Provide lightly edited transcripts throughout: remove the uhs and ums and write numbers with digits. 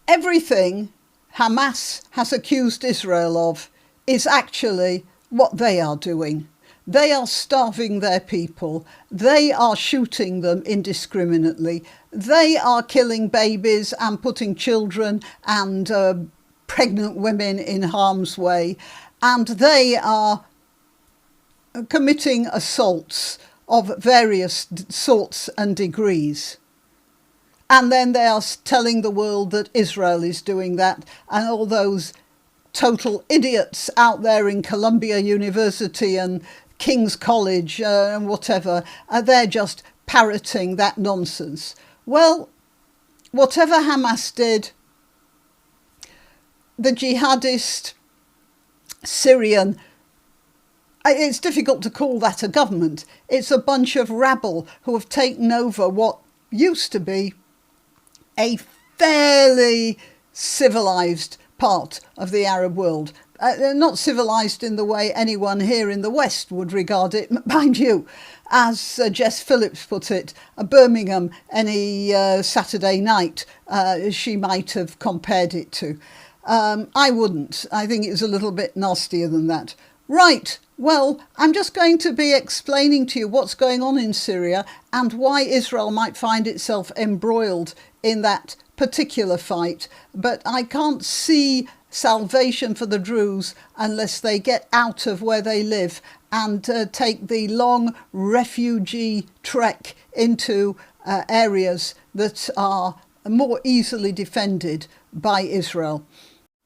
Everything Hamas has accused Israel of is actually what they are doing. They are starving their people. They are shooting them indiscriminately. They are killing babies and putting children and pregnant women in harm's way. And they are committing assaults of various sorts and degrees. And then they are telling the world that Israel is doing that, and all those total idiots out there in Columbia University and King's College and whatever, they're just parroting that nonsense. Well, whatever Hamas did, the jihadist Syrian, it's difficult to call that a government. It's a bunch of rabble who have taken over what used to be a fairly civilised part of the Arab world. Not civilised in the way anyone here in the West would regard it, mind you. As Jess Phillips put it, Birmingham any Saturday night, she might have compared it to. I wouldn't. I think it was a little bit nastier than that. Right, well, I'm just going to be explaining to you what's going on in Syria and why Israel might find itself embroiled in that particular fight. But I can't see salvation for the Druze unless they get out of where they live and take the long refugee trek into areas that are more easily defended by Israel.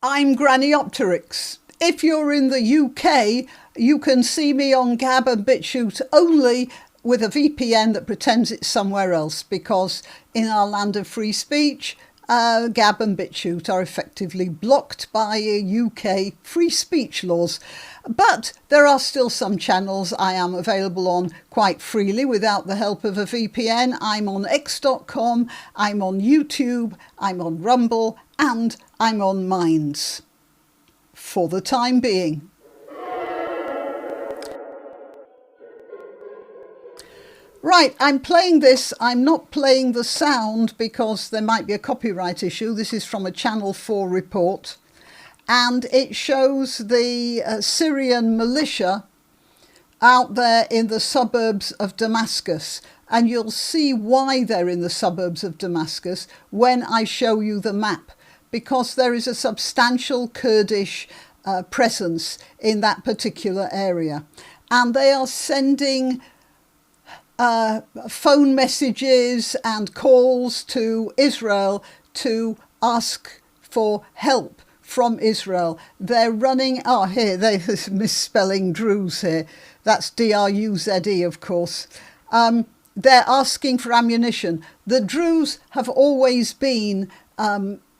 I'm Granniopteryx. If you're in the UK, you can see me on Gab and BitChute only with a VPN that pretends it's somewhere else, because in our land of free speech, Gab and BitChute are effectively blocked by UK free speech laws. But there are still some channels I am available on quite freely without the help of a VPN. I'm on x.com, I'm on YouTube, I'm on Rumble, and I'm on Minds. For the time being. Right, I'm playing this. I'm not playing the sound because there might be a copyright issue. This is from a Channel 4 report. And it shows the Syrian militia out there in the suburbs of Damascus. And you'll see why they're in the suburbs of Damascus when I show you the map. Because there is a substantial Kurdish presence in that particular area. And they are sending phone messages and calls to Israel to ask for help from Israel. They're running, they're misspelling Druze here. That's D-R-U-Z-E, of course. They're asking for ammunition. The Druze have always been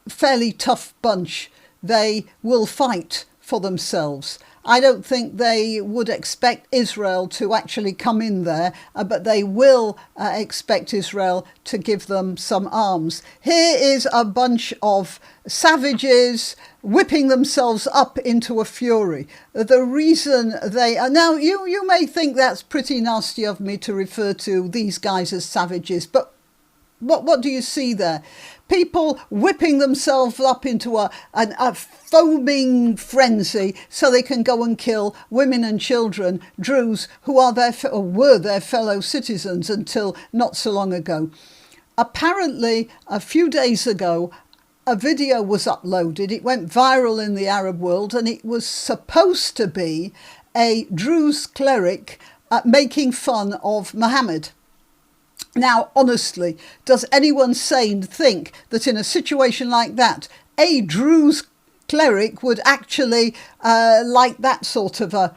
fairly tough bunch. They will fight for themselves. I don't think they would expect Israel to actually come in there, but they will expect Israel to give them some arms. Here is a bunch of savages whipping themselves up into a fury. The reason they are... Now, you may think that's pretty nasty of me to refer to these guys as savages, but what do you see there? People whipping themselves up into a foaming frenzy so they can go and kill women and children, Druze, who are were their fellow citizens until not so long ago. Apparently, a few days ago, a video was uploaded. It went viral in the Arab world, and it was supposed to be a Druze cleric making fun of Muhammad. Now, honestly, does anyone sane think that in a situation like that, a Druze cleric would actually like that sort of a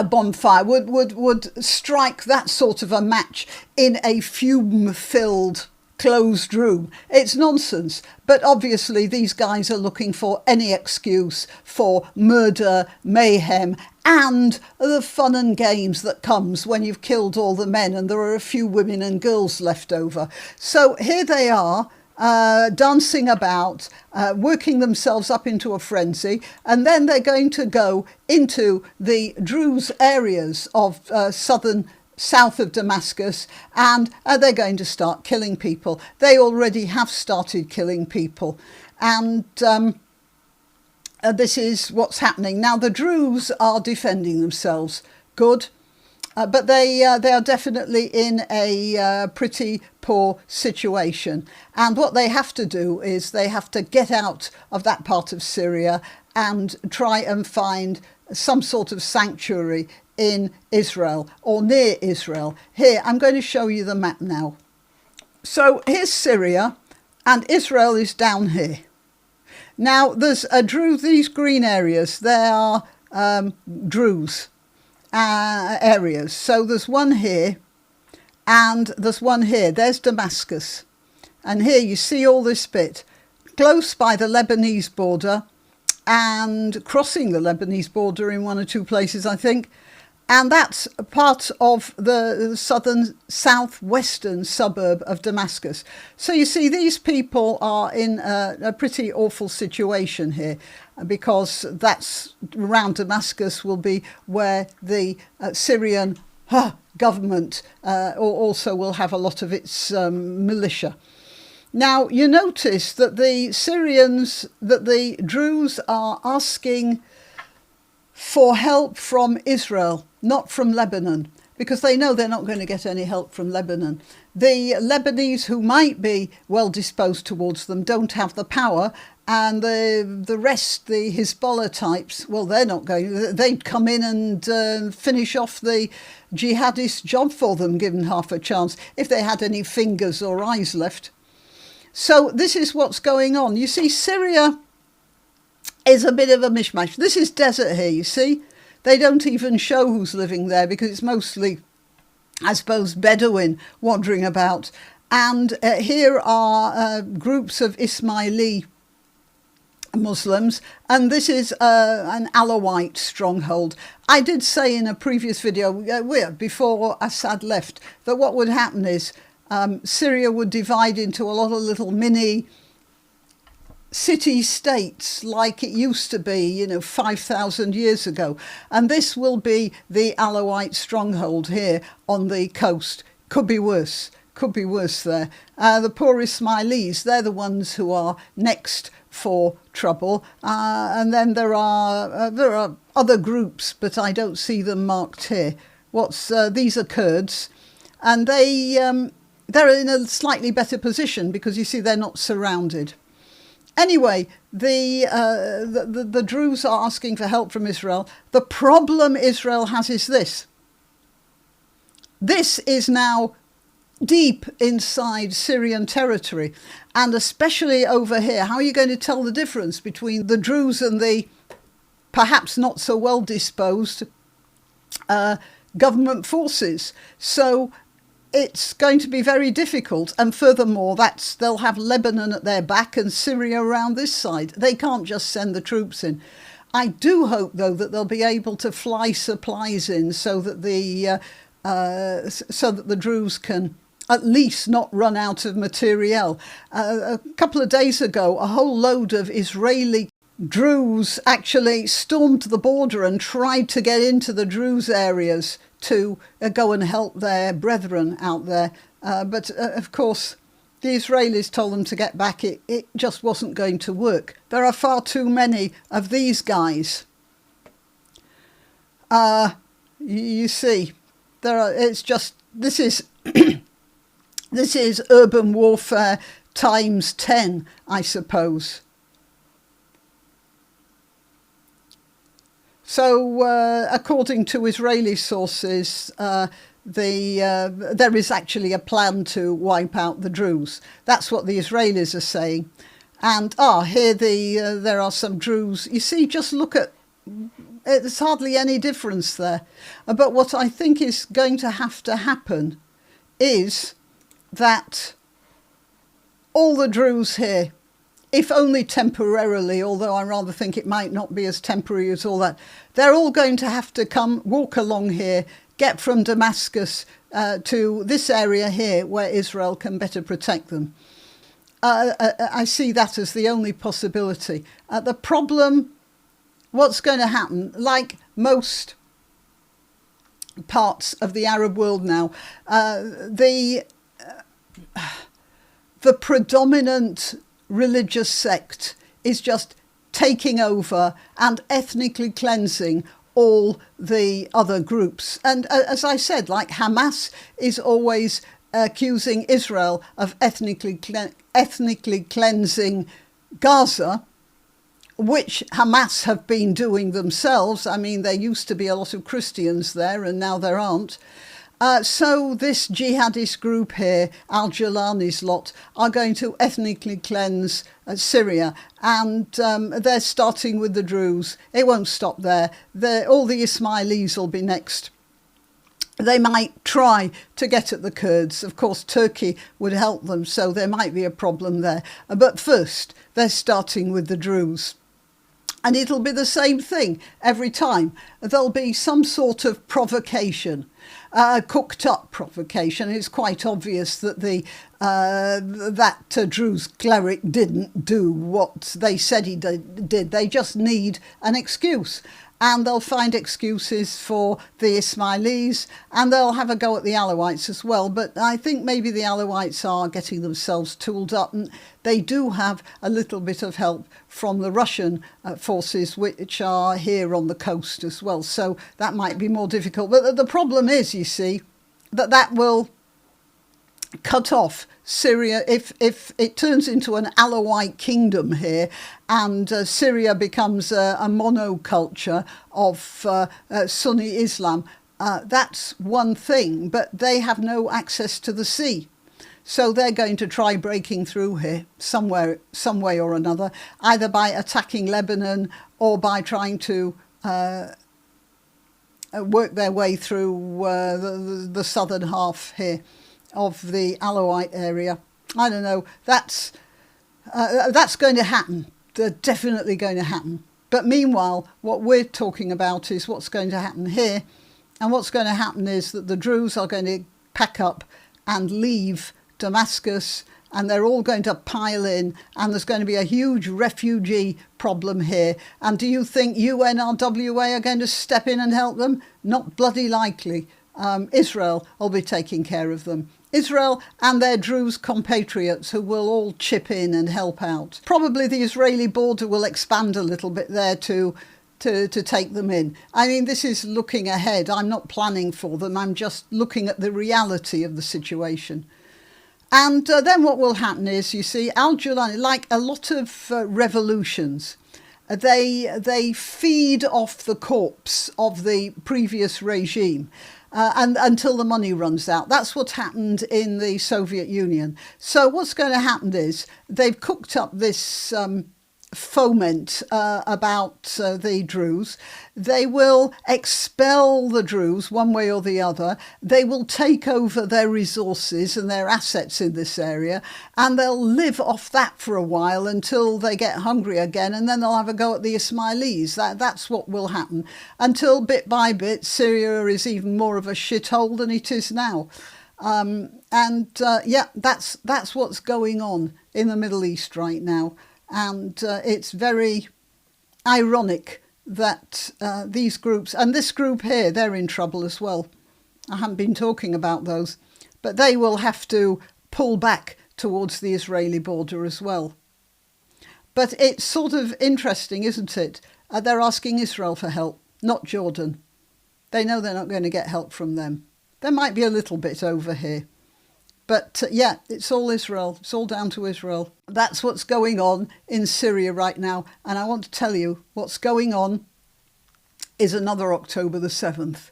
bonfire, would strike that sort of a match in a fume-filled closed room? It's nonsense. But obviously these guys are looking for any excuse for murder, mayhem, and the fun and games that comes when you've killed all the men and there are a few women and girls left over. So here they are, dancing about, working themselves up into a frenzy, and then they're going to go into the Druze areas of southern south of Damascus, and they're going to start killing people. They already have started killing people, and this is what's happening. Now, the Druze are defending themselves. Good. But they are definitely in a pretty poor situation. And what they have to do is they have to get out of that part of Syria and try and find some sort of sanctuary in Israel or near Israel. Here, I'm going to show you the map now. So here's Syria, and Israel is down here. Now, there's these green areas, they are Druze areas. So there's one here and there's one here. There's Damascus. And here you see all this bit close by the Lebanese border and crossing the Lebanese border in one or two places, I think. And that's part of the southwestern suburb of Damascus. So you see, these people are in a pretty awful situation here, because that's around Damascus will be where the Syrian government also will have a lot of its militia. Now, you notice that the Druze are asking for help from Israel, not from Lebanon, because they know they're not going to get any help from Lebanon. The Lebanese, who might be well disposed towards them, don't have the power, and the rest, the Hezbollah types, well, they're not going. They'd come in and finish off the jihadist job for them, given half a chance, if they had any fingers or eyes left. So this is what's going on. You see, Syria is a bit of a mishmash. This is desert here, you see. They don't even show who's living there because it's mostly, I suppose, Bedouin wandering about. And here are groups of Ismaili Muslims, and this is an Alawite stronghold. I did say in a previous video, before Assad left, that what would happen is Syria would divide into a lot of little mini city-states like it used to be, 5,000 years ago. And this will be the Alawite stronghold here on the coast. Could be worse there. The poor Ismailis, they're the ones who are next for trouble. And then there are other groups, but I don't see them marked here. These are Kurds, and they're in a slightly better position because you see they're not surrounded. Anyway, the Druze are asking for help from Israel. The problem Israel has is this. This is now deep inside Syrian territory, and especially over here. How are you going to tell the difference between the Druze and the perhaps not so well disposed government forces? So it's going to be very difficult, and furthermore, they'll have Lebanon at their back and Syria around this side. They can't just send the troops in. I do hope, though, that they'll be able to fly supplies in so that the Druze can at least not run out of materiel. A couple of days ago, a whole load of Israeli Druze actually stormed the border and tried to get into the Druze areas to go and help their brethren out there. But of course, the Israelis told them to get back. It just wasn't going to work. There are far too many of these guys. You see, this is this is urban warfare times 10, I suppose. So, according to Israeli sources, there is actually a plan to wipe out the Druze. That's what the Israelis are saying. And here there are some Druze. You see, just look at. There's hardly any difference there. But what I think is going to have to happen is that all the Druze here, if only temporarily, although I rather think it might not be as temporary as all that, they're all going to have to walk along here, get from Damascus to this area here where Israel can better protect them. I see that as the only possibility. The problem, what's going to happen, like most parts of the Arab world now. The predominant religious sect is just taking over and ethnically cleansing all the other groups. And as I said, like Hamas is always accusing Israel of ethnically cleansing Gaza, which Hamas have been doing themselves. I mean, there used to be a lot of Christians there and now there aren't. So this jihadist group here, Al-Jilani's lot, are going to ethnically cleanse Syria, and they're starting with the Druze. It won't stop there. All the Ismailis will be next. They might try to get at the Kurds. Of course, Turkey would help them, so there might be a problem there. But first, they're starting with the Druze. And it'll be the same thing every time. There'll be some sort of provocation, cooked up provocation. It's quite obvious that that Druze cleric didn't do what they said he did. They just need an excuse. And they'll find excuses for the Ismailis, and they'll have a go at the Alawites as well. But I think maybe the Alawites are getting themselves tooled up, and they do have a little bit of help from the Russian forces, which are here on the coast as well. So that might be more difficult. But the problem is, you see, that will cut off Syria if it turns into an Alawite kingdom here, and Syria becomes a monoculture of Sunni Islam. That's one thing, but they have no access to the sea. So they're going to try breaking through here some way or another, either by attacking Lebanon or by trying to work their way through the southern half here of the Alawite area. I don't know. That's going to happen. They're definitely going to happen. But meanwhile, what we're talking about is what's going to happen here. And what's going to happen is that the Druze are going to pack up and leave Damascus, and they're all going to pile in, and there's going to be a huge refugee problem here. And do you think UNRWA are going to step in and help them? Not bloody likely. Israel will be taking care of them. Israel and their Druze compatriots who will all chip in and help out. Probably the Israeli border will expand a little bit there to take them in. I mean, this is looking ahead. I'm not planning for them. I'm just looking at the reality of the situation. And then what will happen is, you see, Al-Jilani, like a lot of revolutions, they feed off the corpse of the previous regime. And until the money runs out. That's what happened in the Soviet Union. So what's going to happen is they've cooked up this foment about the Druze. They will expel the Druze one way or the other. They will take over their resources and their assets in this area, and they'll live off that for a while until they get hungry again, and then they'll have a go at the Ismailis. That's what will happen, until bit by bit Syria is even more of a shithole than it is now. That's what's going on in the Middle East right now. And it's very ironic that these groups, and this group here, they're in trouble as well. I haven't been talking about those, but they will have to pull back towards the Israeli border as well. But it's sort of interesting, isn't it? They're asking Israel for help, not Jordan. They know they're not going to get help from them. There might be a little bit over here. But it's all Israel. It's all down to Israel. That's what's going on in Syria right now. And I want to tell you, what's going on is another October the 7th.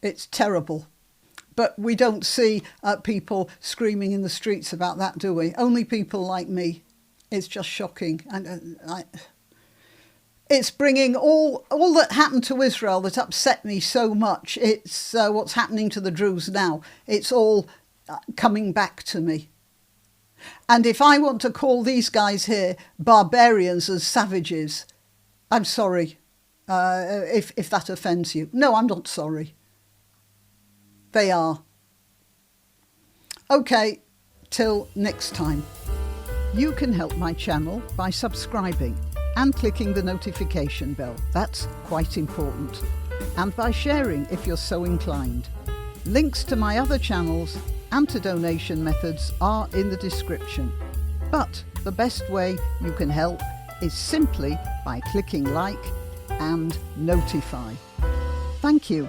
It's terrible. But we don't see people screaming in the streets about that, do we? Only people like me. It's just shocking. And it's bringing all that happened to Israel that upset me so much. It's what's happening to the Druze now. It's all coming back to me. And if I want to call these guys here barbarians as savages, I'm sorry if that offends you. No, I'm not sorry. They are. Okay, till next time. You can help my channel by subscribing and clicking the notification bell. That's quite important. and by sharing if you're so inclined. Links to my other channels and to donation methods are in the description. But the best way you can help is simply by clicking like and notify. Thank you.